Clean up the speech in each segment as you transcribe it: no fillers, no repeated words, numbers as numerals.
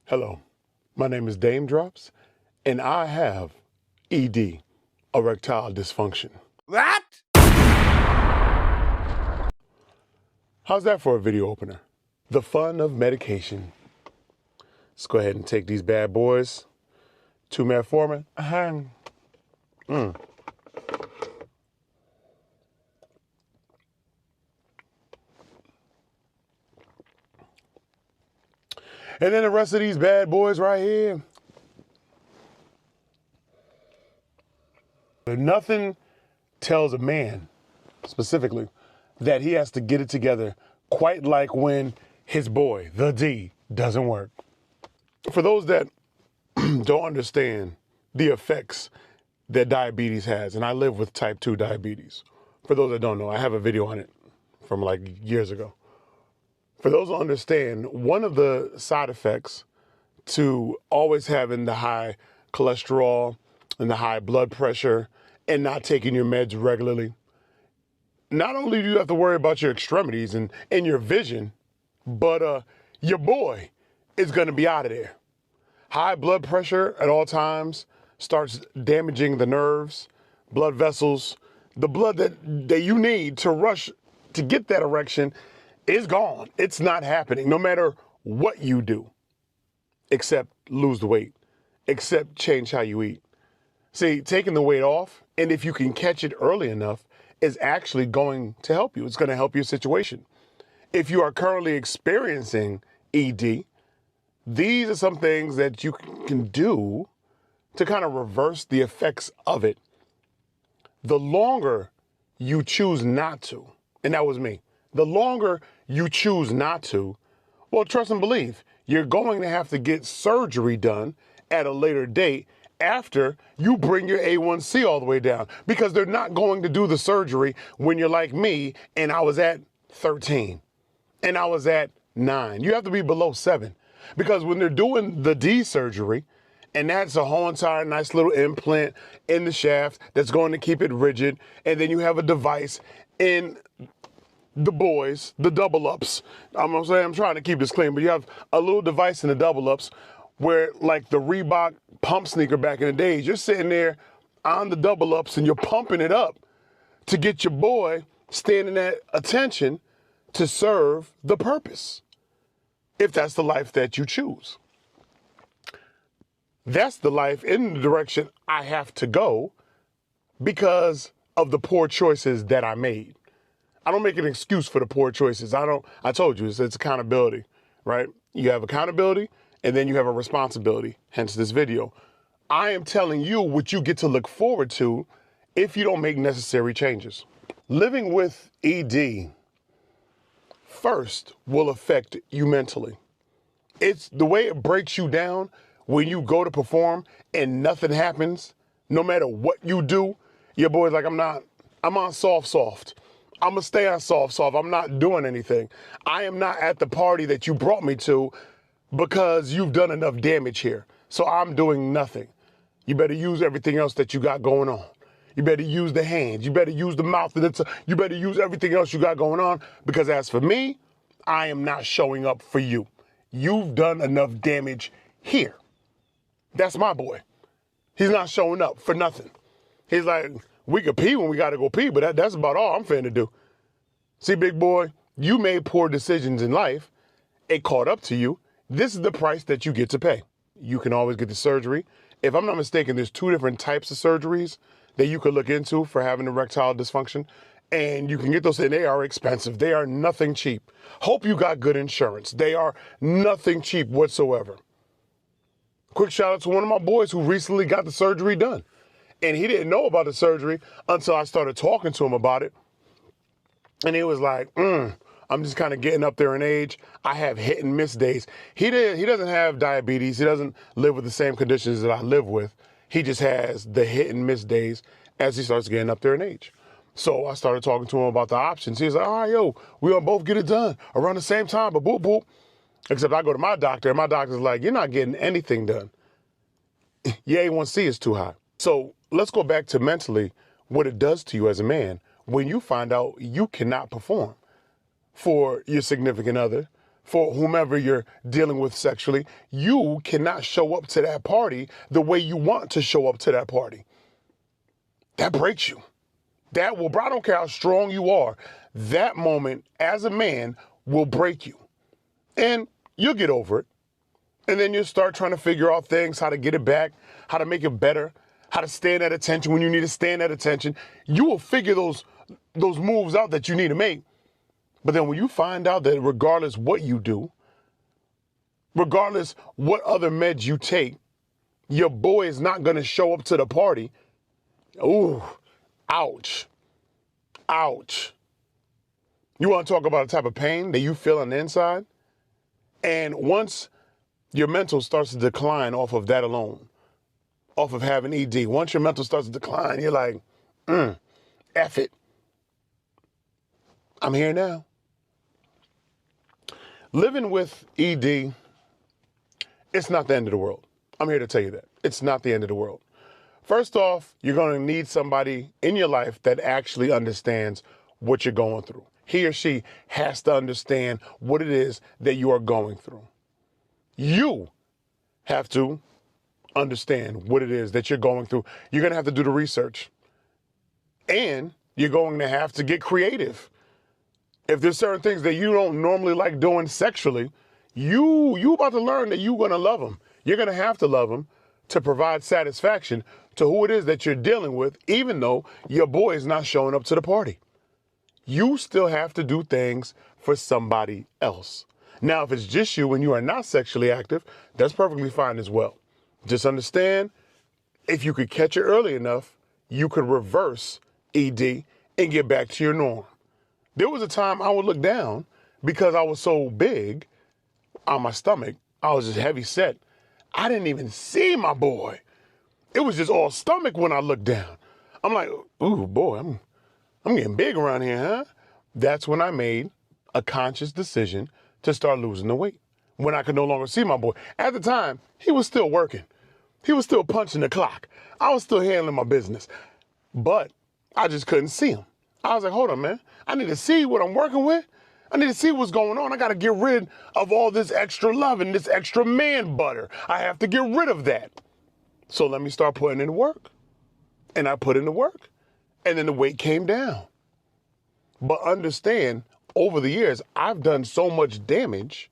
Hello, my name is Daym Drops, and I have ED, erectile dysfunction. What? How's that for a video opener? The fun of medication. Let's go ahead and take these bad boys. 2 metformin. And then the rest of these bad boys right here. Nothing tells a man, specifically, that he has to get it together quite like when his boy, the D, doesn't work. For those that don't understand the effects that diabetes has, and I live with type 2 diabetes. For those that don't know, I have a video on it from like years ago. For those who understand, one of the side effects to always having the high cholesterol and the high blood pressure and not taking your meds regularly, not only do you have to worry about your extremities and your vision, but your boy is going to be out of there. High blood pressure at all times starts damaging the nerves, blood vessels. The blood that you need to rush to get that erection is gone. It's not happening, no matter what you do, except lose the weight, except change how you eat. See, taking the weight off, and if you can catch it early enough, is actually going to help you. It's going to help your situation. If you are currently experiencing ED, these are some things that you can do to kind of reverse the effects of it. The longer you choose not to, and that was me, the longer you choose not to, well, trust and believe, you're going to have to get surgery done at a later date after you bring your A1C all the way down, because they're not going to do the surgery when you're like me and I was at 13 and I was at 9. You have to be below 7, because when they're doing the D surgery, and that's a whole entire nice little implant in the shaft that's going to keep it rigid, and then you have a device in the boys, the double ups. I'm trying to keep this clean, but you have a little device in the double ups where, like the Reebok pump sneaker back in the days, you're sitting there on the double ups and you're pumping it up to get your boy standing at attention to serve the purpose, if that's the life that you choose. That's the life in the direction I have to go because of the poor choices that I made. I don't make an excuse for the poor choices. I told you, it's accountability, right? You have accountability and then you have a responsibility, hence this video. I am telling you what you get to look forward to if you don't make necessary changes. Living with ED first will affect you mentally. It's the way it breaks you down when you go to perform and nothing happens, no matter what you do. Your boy's like, I'm on soft. I'm gonna stay on soft. I'm not doing anything. I am not at the party that you brought me to because you've done enough damage here. So I'm doing nothing. You better use everything else that you got going on. You better use the hands. You better use the mouth. You better use everything else you got going on, because as for me, I am not showing up for you. You've done enough damage here. That's my boy. He's not showing up for nothing. He's like, we could pee when we got to go pee, but that's about all I'm finna do. See, big boy, you made poor decisions in life. It caught up to you. This is the price that you get to pay. You can always get the surgery. If I'm not mistaken, there's 2 different types of surgeries that you could look into for having erectile dysfunction. And you can get those, and they are expensive. They are nothing cheap. Hope you got good insurance. They are nothing cheap whatsoever. Quick shout out to one of my boys who recently got the surgery done. And he didn't know about the surgery until I started talking to him about it. And he was like, I'm just kind of getting up there in age. I have hit and miss days. He doesn't have diabetes. He doesn't live with the same conditions that I live with. He just has the hit and miss days as he starts getting up there in age. So I started talking to him about the options. He was like, all right, yo, we gonna both get it done around the same time, but boop, boop. Except I go to my doctor, and my doctor's like, you're not getting anything done. Your A1C is too high. So let's go back to mentally what it does to you as a man when you find out you cannot perform for your significant other, for whomever you're dealing with sexually. You cannot show up to that party the way you want to show up to that party. That breaks you. That will, bro, I don't care how strong you are. That moment as a man will break you. And you'll get over it. And then you'll start trying to figure out things, how to get it back, how to make it better, how to stand at attention when you need to stand at attention. You will figure those moves out that you need to make. But then when you find out that regardless what you do, regardless what other meds you take, your boy is not going to show up to the party. Ooh, ouch. Ouch. You want to talk about a type of pain that you feel on the inside? And once your mental starts to decline off of that alone, off of having ED, once your mental starts to decline, you're like, F it. I'm here now. Living with ED, it's not the end of the world. I'm here to tell you that. It's not the end of the world. First off, you're going to need somebody in your life that actually understands what you're going through. He or she has to understand what it is that you are going through. You have to understand what it is that you're going through. You're going to have to do the research. And you're going to have to get creative. If there's certain things that you don't normally like doing sexually, you about to learn that you're going to love them. You're going to have to love them to provide satisfaction to who it is that you're dealing with, even though your boy is not showing up to the party. You still have to do things for somebody else. Now, if it's just you and you are not sexually active, that's perfectly fine as well. Just understand, if you could catch it early enough, you could reverse ED and get back to your norm. There was a time I would look down because I was so big on my stomach. I was just heavy set. I didn't even see my boy. It was just all stomach when I looked down. I'm like, ooh, boy, I'm getting big around here, huh? That's when I made a conscious decision to start losing the weight, when I could no longer see my boy. At the time, he was still working. He was still punching the clock. I was still handling my business, but I just couldn't see him. I was like, hold on, man. I need to see what I'm working with. I need to see what's going on. I got to get rid of all this extra love and this extra man butter. I have to get rid of that. So let me start putting in the work. And I put in the work. And then the weight came down. But understand, over the years, I've done so much damage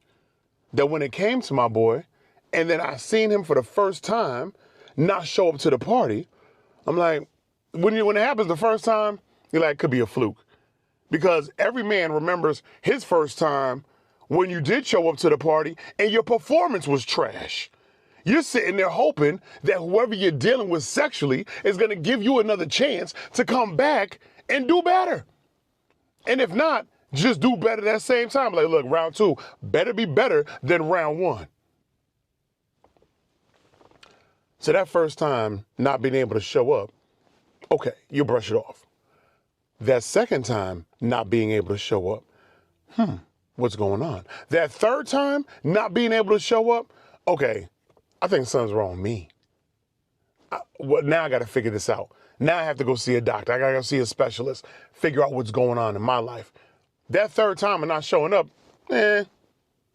that when it came to my boy, and then I seen him for the first time not show up to the party, I'm like, when it happens the first time, you're like, it could be a fluke. Because every man remembers his first time when you did show up to the party and your performance was trash. You're sitting there hoping that whoever you're dealing with sexually is going to give you another chance to come back and do better. And if not, just do better that same time. Like, look, round two better be better than round one. So that first time not being able to show up, okay, you brush it off. That second time not being able to show up, what's going on? That third time not being able to show up, okay, I think something's wrong with me. Now I got to figure this out. Now I have to go see a doctor. I got to go see a specialist, figure out what's going on in my life. That third time of not showing up, I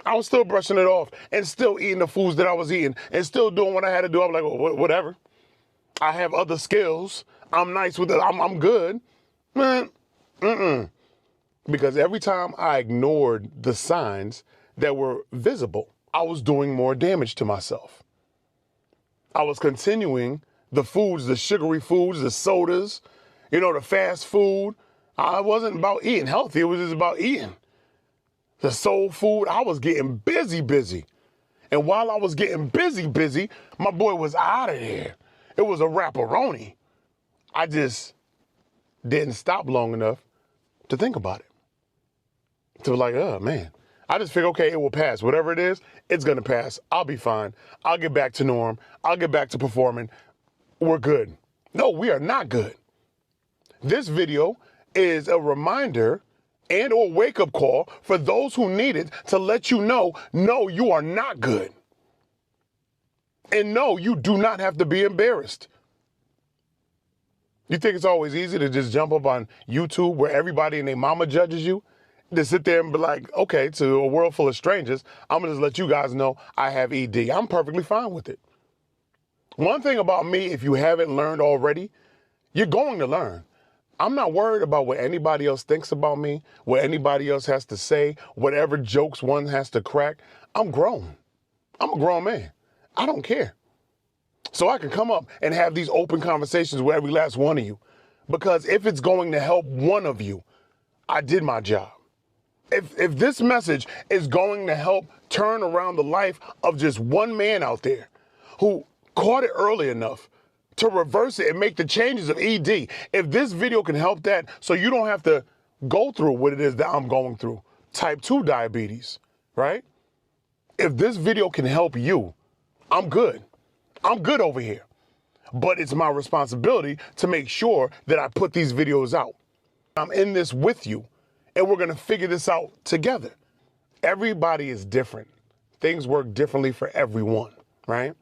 was still brushing it off and still eating the foods that I was eating and still doing what I had to do. I'm like, well, whatever. I have other skills. I'm nice with it. I'm good. Man, Because every time I ignored the signs that were visible, I was doing more damage to myself. I was continuing the foods, the sugary foods, the sodas, the fast food. I wasn't about eating healthy. It was just about eating. The soul food, I was getting busy. And while I was getting busy, my boy was out of there. It was a wrapperoni. I just didn't stop long enough to think about it. To be like, oh, man. I just figure, okay, it will pass. Whatever it is, it's going to pass. I'll be fine. I'll get back to norm. I'll get back to performing. We're good. No, we are not good. This video is a reminder and or wake-up call for those who need it to let you know, no, you are not good. And no, you do not have to be embarrassed. You think it's always easy to just jump up on YouTube where everybody and their mama judges you? To sit there and be like, okay, to a world full of strangers, I'm gonna just let you guys know I have ED. I'm perfectly fine with it. One thing about me, if you haven't learned already, you're going to learn. I'm not worried about what anybody else thinks about me, what anybody else has to say, whatever jokes one has to crack. I'm grown. I'm a grown man. I don't care. So I can come up and have these open conversations with every last one of you. Because if it's going to help one of you, I did my job. If this message is going to help turn around the life of just one man out there who caught it early enough to reverse it and make the changes of ED, if this video can help that so you don't have to go through what it is that I'm going through, type 2 diabetes, right? If this video can help you, I'm good. I'm good over here. But it's my responsibility to make sure that I put these videos out. I'm in this with you, and we're going to figure this out together. Everybody is different. Things work differently for everyone, right?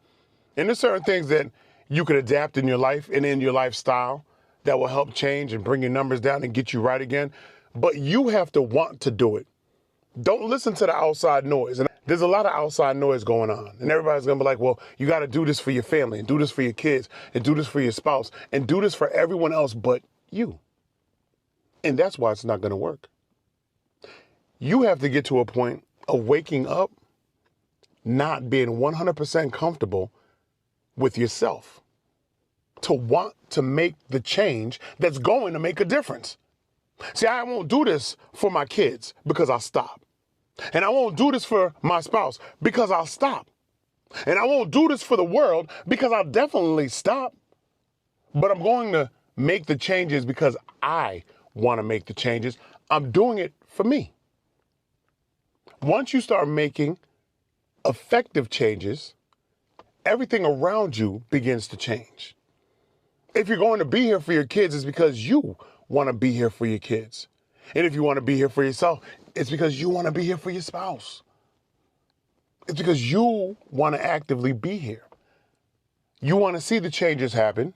And there's certain things that you can adapt in your life and in your lifestyle that will help change and bring your numbers down and get you right again. But you have to want to do it. Don't listen to the outside noise. And there's a lot of outside noise going on. And everybody's going to be like, well, you got to do this for your family and do this for your kids and do this for your spouse and do this for everyone else but you. And that's why it's not going to work. You have to get to a point of waking up, not being 100% comfortable with yourself, to want to make the change that's going to make a difference. See, I won't do this for my kids because I'll stop. And I won't do this for my spouse because I'll stop. And I won't do this for the world because I'll definitely stop. But I'm going to make the changes because I want to make the changes. I'm doing it for me. Once you start making effective changes, everything around you begins to change. If you're going to be here for your kids, it's because you want to be here for your kids. And if you want to be here for yourself, it's because you want to be here for your spouse. It's because you want to actively be here. You want to see the changes happen.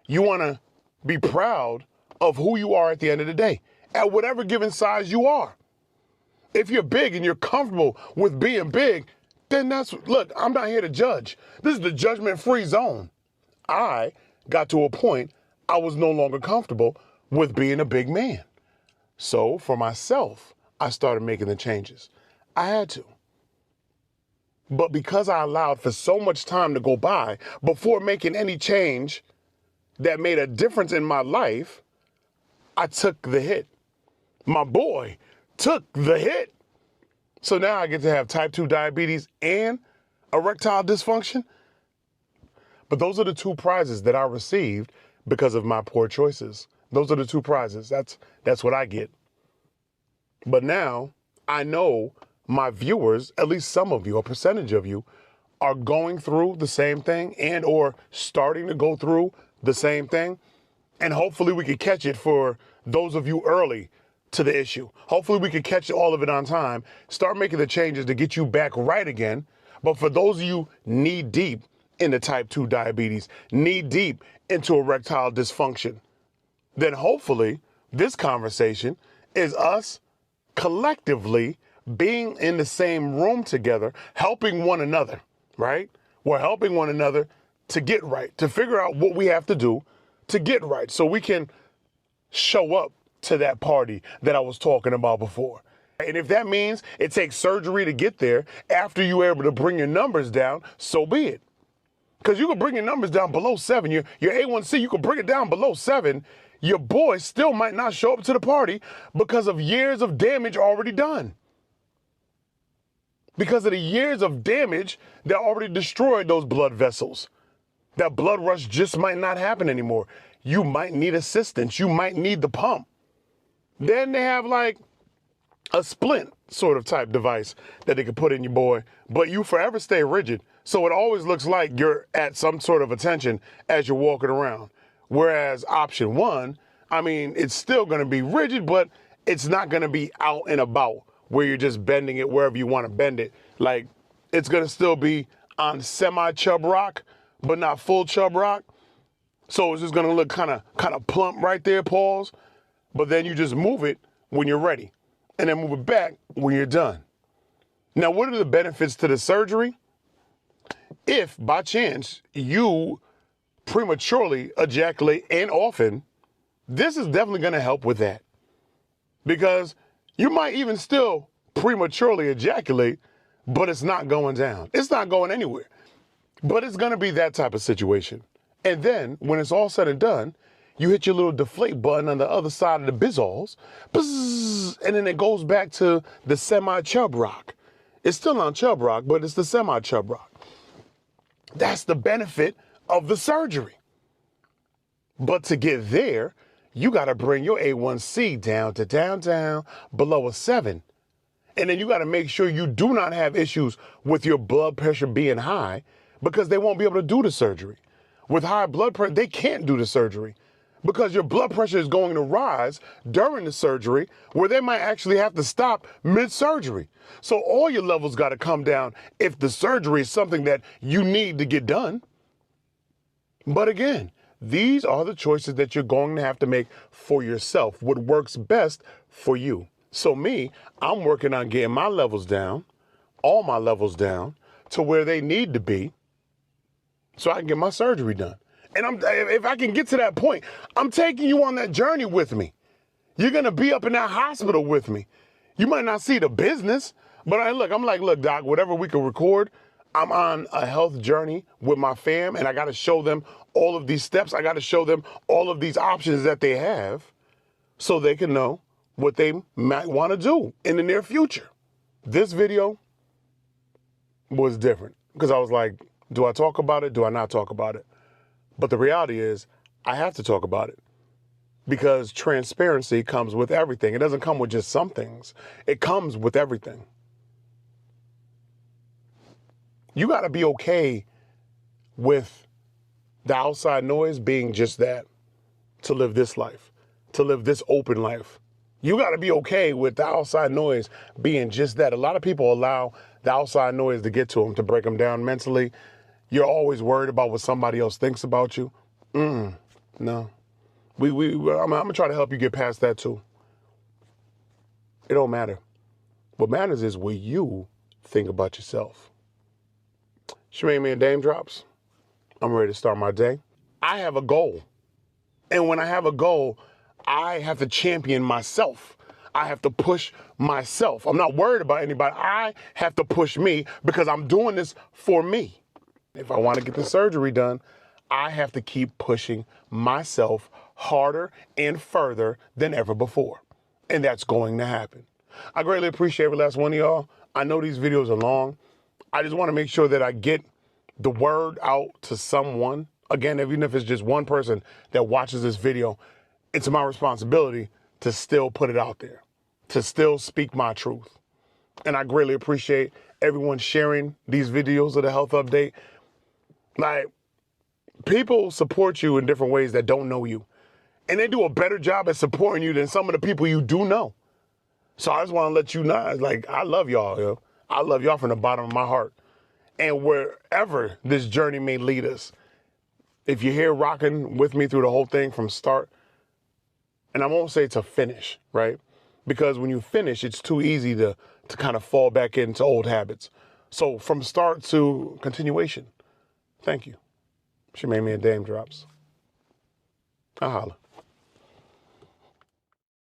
You want to be proud of who you are at the end of the day, at whatever given size you are. If you're big and you're comfortable with being big, then look, I'm not here to judge. This is the judgment-free zone. I got to a point I was no longer comfortable with being a big man. So for myself, I started making the changes. I had to. But because I allowed for so much time to go by before making any change that made a difference in my life, I took the hit. My boy took the hit. So now I get to have type 2 diabetes and erectile dysfunction. But those are the two prizes that I received because of my poor choices. Those are the two prizes. That's what I get. But now I know my viewers, at least some of you, a percentage of you, are going through the same thing and or starting to go through the same thing. And hopefully we could catch it for those of you early to the issue. Hopefully we could catch all of it on time, start making the changes to get you back right again. But for those of you knee deep into type 2 diabetes, knee deep into erectile dysfunction, then hopefully this conversation is us collectively being in the same room together, helping one another, right? We're helping one another to get right, to figure out what we have to do to get right so we can show up to that party that I was talking about before. And if that means it takes surgery to get there after you're able to bring your numbers down, so be it. Because you can bring your numbers down below 7. Your A1C, you can bring it down below 7. Your boy still might not show up to the party because of years of damage already done. Because of the years of damage that already destroyed those blood vessels. That blood rush just might not happen anymore. You might need assistance. You might need the pump. Then they have like a splint sort of type device that they could put in your boy, but you forever stay rigid. So it always looks like you're at some sort of attention as you're walking around. Whereas option 1, I mean, it's still going to be rigid, but it's not going to be out and about where you're just bending it wherever you want to bend it. Like, it's going to still be on semi-chub rock, but not full chub rock. So it's just gonna look kind of plump right there, pause. But then you just move it when you're ready, and then move it back when you're done. Now, what are the benefits to the surgery? If by chance you prematurely ejaculate and often, this is definitely gonna help with that. Because you might even still prematurely ejaculate, but it's not going down. It's not going anywhere. But it's gonna be that type of situation. And then when it's all said and done, you hit your little deflate button on the other side of the bizzalls, bzzz, and then it goes back to the semi-chub rock. It's still on chub rock, but it's the semi-chub rock. That's the benefit of the surgery. But to get there, you gotta bring your A1C down to down below a 7. And then you gotta make sure you do not have issues with your blood pressure being high, because they won't be able to do the surgery. With high blood pressure, they can't do the surgery because your blood pressure is going to rise during the surgery, where they might actually have to stop mid-surgery. So all your levels got to come down if the surgery is something that you need to get done. But again, these are the choices that you're going to have to make for yourself, what works best for you. So me, I'm working on getting my levels down, all my levels down, to where they need to be, so I can get my surgery done. And if I can get to that point, I'm taking you on that journey with me. You're gonna be up in that hospital with me. You might not see the business, but I'm like, look, doc, whatever we can record, I'm on a health journey with my fam, and I gotta show them all of these steps. I gotta show them all of these options that they have so they can know what they might wanna do in the near future. This video was different because I was like, do I talk about it? Do I not talk about it? But the reality is, I have to talk about it because transparency comes with everything. It doesn't come with just some things. It comes with everything. You got to be okay with the outside noise being just that, to live this life, to live this open life. You got to be okay with the outside noise being just that. A lot of people allow the outside noise to get to them, to break them down mentally. You're always worried about what somebody else thinks about you. No. I'm gonna try to help you get past that too. It don't matter. What matters is what you think about yourself. Shemaine me and Daym drops. I'm ready to start my day. I have a goal. And when I have a goal, I have to champion myself. I have to push myself. I'm not worried about anybody. I have to push me because I'm doing this for me. If I want to get the surgery done, I have to keep pushing myself harder and further than ever before. And that's going to happen. I greatly appreciate every last one of y'all. I know these videos are long. I just want to make sure that I get the word out to someone. Again, even if it's just one person that watches this video, it's my responsibility to still put it out there, to still speak my truth. And I greatly appreciate everyone sharing these videos of the health update. Like, people support you in different ways that don't know you. And they do a better job at supporting you than some of the people you do know. So I just want to let you know, like, I love y'all, yo. I love y'all from the bottom of my heart. And wherever this journey may lead us, if you're here rocking with me through the whole thing from start, and I won't say to finish, right? Because when you finish, it's too easy to kind of fall back into old habits. So from start to continuation, thank you. She made me a Daym drops. I holla.